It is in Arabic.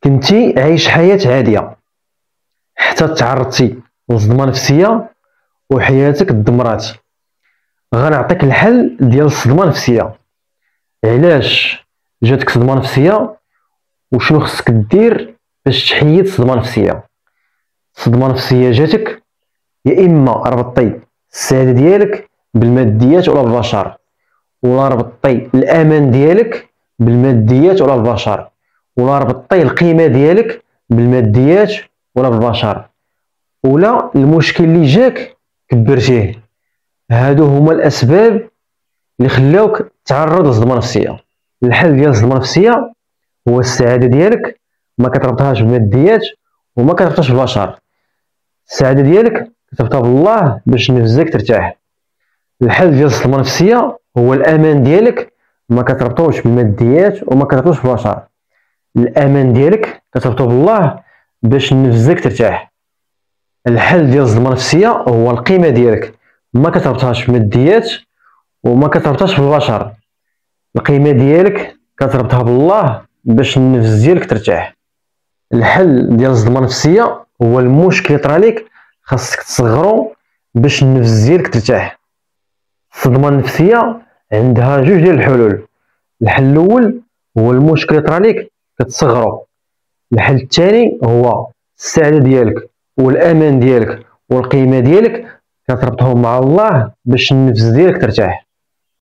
كنتي عايش حياة عادية حتى تعرضتي لصدمة نفسية وحياتك تدمرات. غنعطيك الحل ديال الصدمة النفسية. علاش جاتك صدمة نفسية وشنو خصك دير باش تحيد الصدمة النفسية. الصدمة النفسية جاتك يا اما ربطتي السعادة ديالك بالماديات ولا بالبشر، ولا ربطتي الامان ديالك بالماديات ولا بالبشر، ولا ربطتي القيمة ديالك بالماديات ولا بالبشر، ولا المشكل اللي جاك كبرتيه. هادو هما الاسباب اللي خلاوك تعرض لصدمة نفسية. الحل ديال الصدمة النفسية هو السعادة ديالك ما كتربطهاش بالماديات وما كتربطهاش بالبشر. السعادة ديالك كتربطها بالله باش نفسك ترتاح. الحل ديال الصدمة النفسية هو الأمان ديالك ما كتربطوش بالماديات وما كتربطوش بالبشر. الأمان ديالك كتربطو بالله باش نفسك ترتاح. الحل ديال الصدمة النفسية هو القيمة ديالك ما كتربطهاش بالماديات وما كتربطهاش بالبشر. القيمة ديالك كتربطها بالله باش النفس ديالك ترتاح. الحل ديال الصدمة النفسية هو المشكل طرا ليك خاصك تصغرو باش النفس ديالك ترتاح. الصدمة النفسية عندها جوج ديال الحلول. الحل الأول هو المشكل طرا ليك كتصغرو. الحل الثاني هو السعادة ديالك والأمان ديالك والقيمة ديالك كتربطهم مع الله باش النفس ديالك ترتاح.